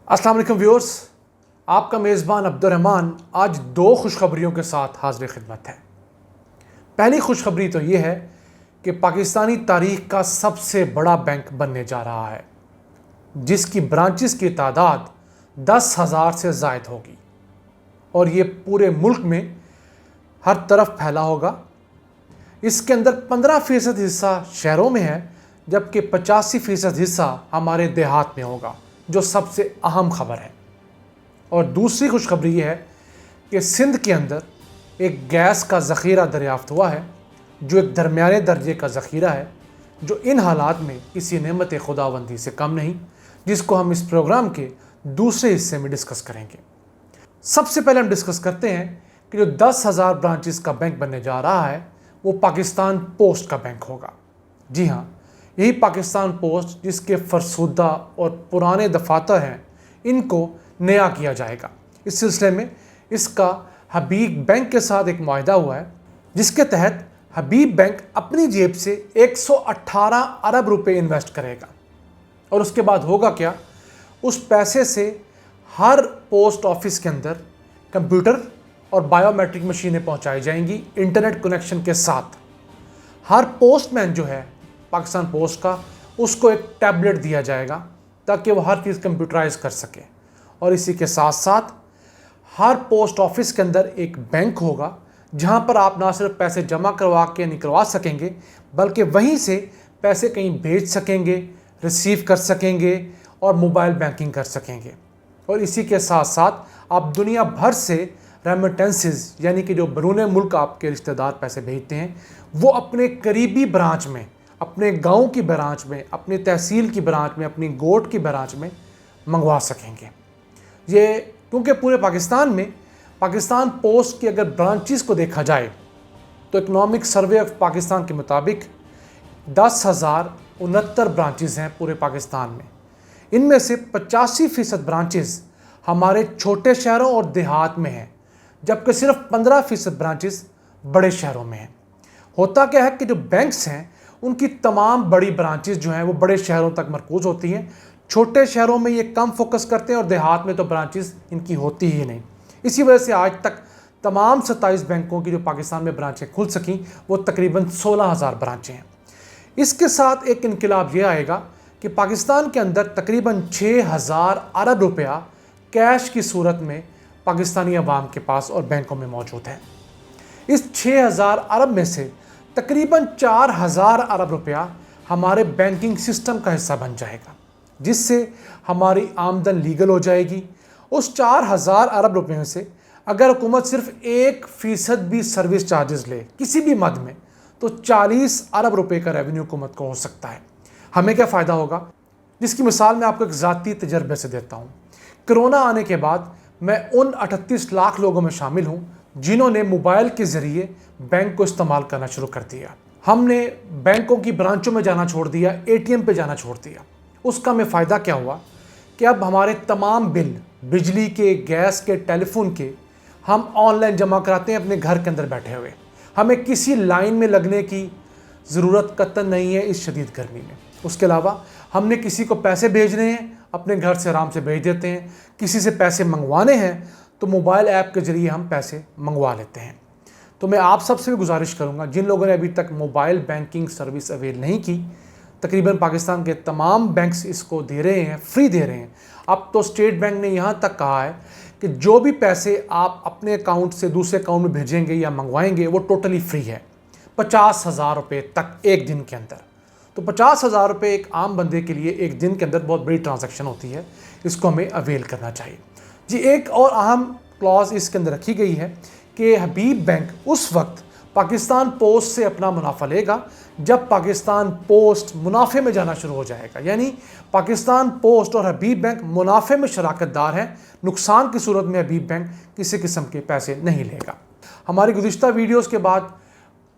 अस्सलाम वालेकुम व्यूअर्स, आपका मेज़बान अब्दुर्रहमान आज दो खुशखबरियों के साथ हाज़िर खिदमत है। पहली खुशखबरी तो ये है कि पाकिस्तानी तारीख का सबसे बड़ा बैंक बनने जा रहा है, जिसकी ब्रांचेस की तादाद 10,000 से ज़ायद होगी और ये पूरे मुल्क में हर तरफ फैला होगा। इसके अंदर 15% हिस्सा शहरों में है, जबकि 85% हिस्सा हमारे देहात में होगा, जो सबसे अहम खबर है। और दूसरी खुशखबरी ये है कि सिंध के अंदर एक गैस का ज़ख़ीरा दरियाफ़्त हुआ है, जो एक दरमियाने दर्जे का ज़ख़ीरा है, जो इन हालात में किसी नेमत खुदाबंदी से कम नहीं, जिसको हम इस प्रोग्राम के दूसरे हिस्से में डिस्कस करेंगे। सबसे पहले हम डिस्कस करते हैं कि जो 10,000 ब्रांचेस का बैंक बनने जा रहा है वो पाकिस्तान पोस्ट का बैंक होगा। जी हाँ, यही पाकिस्तान पोस्ट जिसके फरसुदा और पुराने दफातर हैं, इनको नया किया जाएगा। इस सिलसिले में इसका हबीब बैंक के साथ एक मुआहदा हुआ है, जिसके तहत हबीब बैंक अपनी जेब से 118 अरब रुपए इन्वेस्ट करेगा। और उसके बाद होगा क्या, उस पैसे से हर पोस्ट ऑफिस के अंदर कंप्यूटर और बायोमेट्रिक मशीनें पहुंचाई जाएंगी इंटरनेट कनेक्शन के साथ। हर पोस्टमैन जो है पाकिस्तान पोस्ट का, उसको एक टैबलेट दिया जाएगा ताकि वो हर चीज़ कंप्यूटराइज कर सके। और इसी के साथ साथ हर पोस्ट ऑफिस के अंदर एक बैंक होगा, जहां पर आप ना सिर्फ पैसे जमा करवा के निकलवा सकेंगे, बल्कि वहीं से पैसे कहीं भेज सकेंगे, रिसीव कर सकेंगे और मोबाइल बैंकिंग कर सकेंगे। और इसी के साथ साथ आप दुनिया भर से रेमिटेंसेस यानी कि जो बैरून मुल्क आपके रिश्तेदार पैसे भेजते हैं, वो अपने करीबी ब्रांच में, अपने गांव की ब्रांच में, अपनी तहसील की ब्रांच में, अपनी गोट की ब्रांच में मंगवा सकेंगे। ये क्योंकि पूरे पाकिस्तान में पाकिस्तान पोस्ट की अगर ब्रांचेस को देखा जाए तो इकनॉमिक सर्वे ऑफ पाकिस्तान के मुताबिक 10,069 ब्रांचेस हैं पूरे पाकिस्तान में। इनमें से 85% ब्रांचेस हमारे छोटे शहरों और देहात में हैं, जबकि सिर्फ 15% ब्रांचेस बड़े शहरों में हैं। होता क्या है कि जो बैंक्स हैं उनकी तमाम बड़ी ब्रांचेस जो हैं वो बड़े शहरों तक मरकूज़ होती हैं। छोटे शहरों में ये कम फोकस करते हैं और देहात में तो ब्रांचेस इनकी होती ही नहीं। इसी वजह से आज तक तमाम 27 बैंकों की जो पाकिस्तान में ब्रांचें खुल सकें वो तकरीबन 16,000 ब्रांचें हैं। इसके साथ एक इनकलाब ये आएगा कि पाकिस्तान के अंदर तकरीबन 6,000 अरब रुपया कैश की सूरत में पाकिस्तानी अवाम के पास और बैंकों में मौजूद है। इस 6,000 अरब में से तकरीबन 4,000 अरब रुपया हमारे बैंकिंग सिस्टम का हिस्सा बन जाएगा, जिससे हमारी आमदन लीगल हो जाएगी। उस 4,000 अरब रुपयों से अगर हुकूमत सिर्फ 1% भी सर्विस चार्जेस ले किसी भी मद में, तो 40 अरब रुपये का रेवेन्यू हुकूमत को हो सकता है। हमें क्या फ़ायदा होगा, जिसकी मिसाल मैं आपको एक ज़ाती तजर्बे से देता हूँ। कोरोना आने के बाद मैं उन 38 लाख लोगों में शामिल हूँ जिन्होंने मोबाइल के ज़रिए बैंक को इस्तेमाल करना शुरू कर दिया। हमने बैंकों की ब्रांचों में जाना छोड़ दिया, ATM पे जाना छोड़ दिया। उसका हमें फ़ायदा क्या हुआ कि अब हमारे तमाम बिल, बिजली के, गैस के, टेलीफोन के, हम ऑनलाइन जमा कराते हैं अपने घर के अंदर बैठे हुए। हमें किसी लाइन में लगने की ज़रूरत कतई नहीं है इस शदीद गर्मी में। उसके अलावा हमने किसी को पैसे भेजने हैं, अपने घर से आराम से भेज देते हैं। किसी से पैसे मंगवाने हैं तो मोबाइल ऐप के ज़रिए हम पैसे मंगवा लेते हैं। तो मैं आप सबसे भी गुजारिश करूंगा, जिन लोगों ने अभी तक मोबाइल बैंकिंग सर्विस अवेल नहीं की, तकरीबन पाकिस्तान के तमाम बैंक्स इसको दे रहे हैं, फ्री दे रहे हैं। अब तो स्टेट बैंक ने यहाँ तक कहा है कि जो भी पैसे आप अपने अकाउंट से दूसरे अकाउंट में भेजेंगे या मंगवाएंगे वो टोटली फ्री है, 50,000 रुपये तक एक दिन के अंदर। तो 50,000 रुपये एक आम बंदे के लिए एक दिन के अंदर बहुत बड़ी ट्रांजैक्शन होती है, इसको हमें अवेल करना चाहिए। जी, एक और अहम क्लॉज इसके अंदर रखी गई है कि हबीब बैंक उस वक्त पाकिस्तान पोस्ट से अपना मुनाफा लेगा जब पाकिस्तान पोस्ट मुनाफे में जाना शुरू हो जाएगा। यानी पाकिस्तान पोस्ट और हबीब बैंक मुनाफे में शराकतदार हैं। नुकसान की सूरत में हबीब बैंक किसी किस्म के पैसे नहीं लेगा। हमारी गुज़िश्ता वीडियोज़ के बाद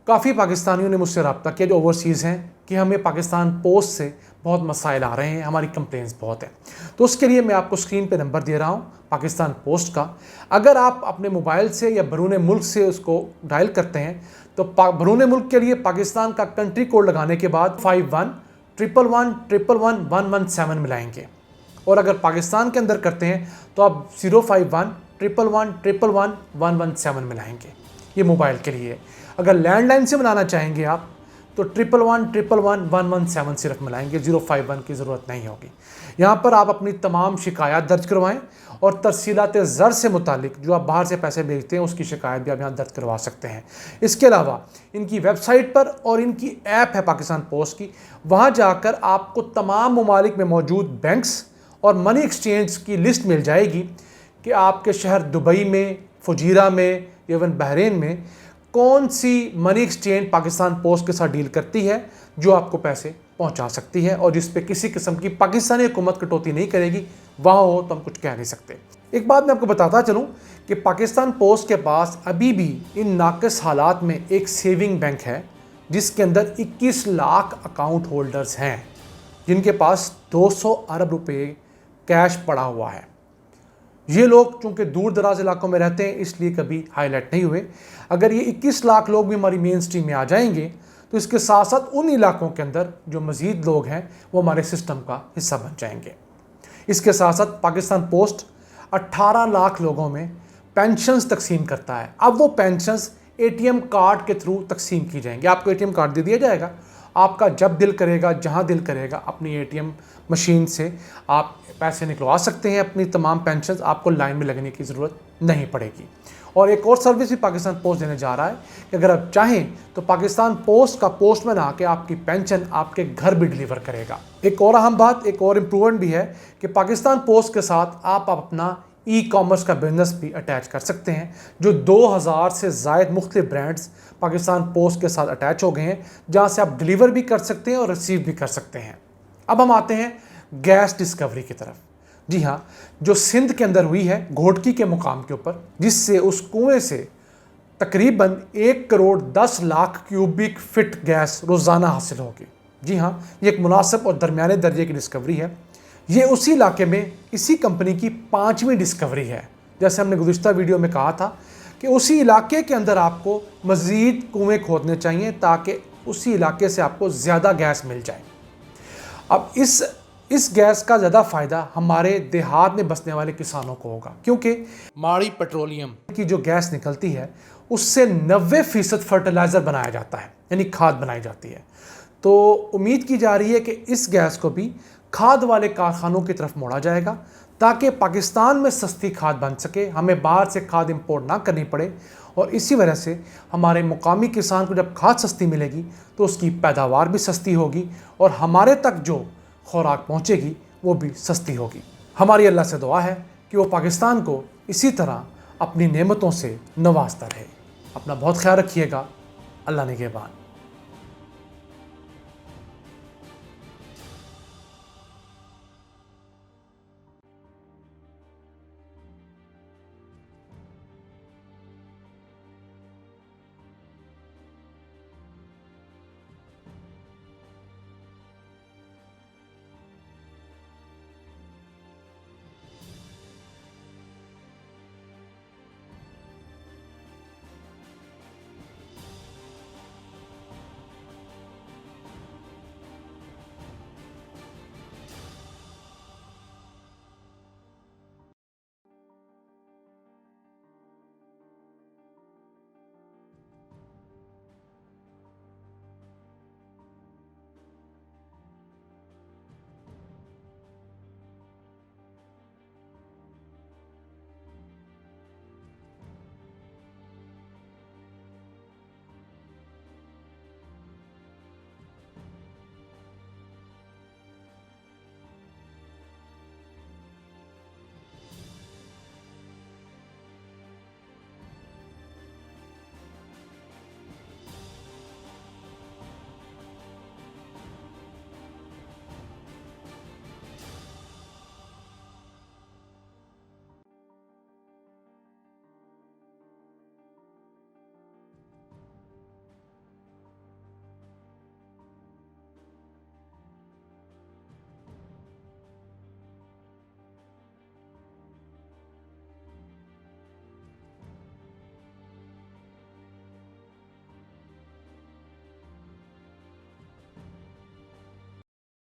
काफ़ी पाकिस्तानियों ने मुझसे रब्ता किया जो ओवरसीज़ हैं कि हमें पाकिस्तान पोस्ट से बहुत मसाइल आ रहे हैं, हमारी कंप्लेंट्स बहुत हैं। तो उसके लिए मैं आपको स्क्रीन पे नंबर दे रहा हूँ पाकिस्तान पोस्ट का। अगर आप अपने मोबाइल से या बैरून मुल्क से उसको डायल करते हैं तो बैरून मुल्क के लिए पाकिस्तान का कंट्री कोड लगाने के बाद 5111111117 मिलाएंगे और अगर पाकिस्तान के अंदर करते हैं तो आप 051-111-111-117 मिलाएंगे। ये मोबाइल के लिए। अगर लैंडलाइन से मिलाना चाहेंगे आप तो 111-111-117 सिर्फ मिलाएंगे, 051 की ज़रूरत नहीं होगी। यहाँ पर आप अपनी तमाम शिकायत दर्ज करवाएं और तरसीलात ज़र से मुतालिक जो आप बाहर से पैसे भेजते हैं उसकी शिकायत भी आप यहाँ दर्ज करवा सकते हैं। इसके अलावा इनकी वेबसाइट पर और इनकी ऐप है पाकिस्तान पोस्ट की, वहाँ जाकर आपको तमाम ममालिक में मौजूद बैंक्स और मनी एक्सचेंज की लिस्ट मिल जाएगी कि आपके शहर दुबई में, फुजीरा में, इवन बहरीन में कौन सी मनी एक्सचेंज पाकिस्तान पोस्ट के साथ डील करती है जो आपको पैसे पहुंचा सकती है और जिस पे किसी किस्म की पाकिस्तानी हुकूमत कटौती नहीं करेगी। वहाँ हो तो हम कुछ कह नहीं सकते। एक बात मैं आपको बताता चलूँ कि पाकिस्तान पोस्ट के पास अभी भी इन नाक़िस हालात में एक सेविंग बैंक है जिसके अंदर 21 लाख अकाउंट होल्डर्स हैं जिनके पास 200 अरब रुपये कैश पड़ा हुआ है। ये लोग चूँकि दूर दराज इलाकों में रहते हैं इसलिए कभी हाईलाइट नहीं हुए। अगर ये 21 लाख लोग भी हमारी मेन स्ट्रीम में आ जाएंगे तो इसके साथ साथ उन इलाकों के अंदर जो मज़ीद लोग हैं वो हमारे सिस्टम का हिस्सा बन जाएंगे। इसके साथ साथ पाकिस्तान पोस्ट 18 लाख लोगों में पेंशन्स तकसीम करता है। अब वो पेंशन्स ATM कार्ड के थ्रू तकसीम की जाएंगी। आपको ATM कार्ड दे दिया जाएगा, आपका जब दिल करेगा, जहाँ दिल करेगा अपनी ATM मशीन से आप पैसे निकलवा सकते हैं अपनी तमाम पेंशन्स। आपको लाइन में लगने की ज़रूरत नहीं पड़ेगी। और एक और सर्विस भी पाकिस्तान पोस्ट देने जा रहा है कि अगर आप चाहें तो पाकिस्तान पोस्ट का पोस्टमैन आके आपकी पेंशन आपके घर भी डिलीवर करेगा। एक और अहम बात, एक और इम्प्रूवमेंट भी है कि पाकिस्तान पोस्ट के साथ आप अपना ई-कॉमर्स का बिजनेस भी अटैच कर सकते हैं। जो 2000 से ज़ायद मुख्तलिफ ब्रांड्स पाकिस्तान पोस्ट के साथ अटैच हो गए हैं जहाँ से आप डिलीवर भी कर सकते हैं और रिसीव भी कर सकते हैं। अब हम आते हैं गैस डिस्कवरी की तरफ। जी हाँ, जो सिंध के अंदर हुई है घोटकी के मुकाम के ऊपर, जिससे उस कुएं से तकरीबन 1,10,00,000 क्यूबिक फिट गैस रोज़ाना हासिल होगी। जी हाँ, ये एक मुनासिब और दरमियाने दर्जे की डिस्कवरी है। ये उसी इलाके में इसी कंपनी की 5वीं डिस्कवरी है। जैसे हमने गुज़िश्ता वीडियो में कहा था कि उसी इलाके के अंदर आपको मज़ीद कुएँ खोदने चाहिए ताकि उसी इलाके से आपको ज़्यादा गैस मिल जाए। अब इस गैस का ज़्यादा फ़ायदा हमारे देहात में बसने वाले किसानों को होगा, क्योंकि माड़ी पेट्रोलियम की जो गैस निकलती है उससे 90% फर्टिलाइज़र बनाया जाता है, यानी खाद बनाई जाती है। तो उम्मीद की जा रही है कि इस गैस को भी खाद वाले कारखानों की तरफ मोड़ा जाएगा ताकि पाकिस्तान में सस्ती खाद बन सके, हमें बाहर से खाद इंपोर्ट ना करनी पड़े। और इसी वजह से हमारे मुकामी किसान को जब खाद सस्ती मिलेगी तो उसकी पैदावार भी सस्ती होगी और हमारे तक जो खुराक पहुँचेगी वो भी सस्ती होगी। हमारी अल्लाह से दुआ है कि वो पाकिस्तान को इसी तरह अपनी नेमतों से नवाजता रहे। अपना बहुत ख्याल रखिएगा। अल्लाह निगहबान।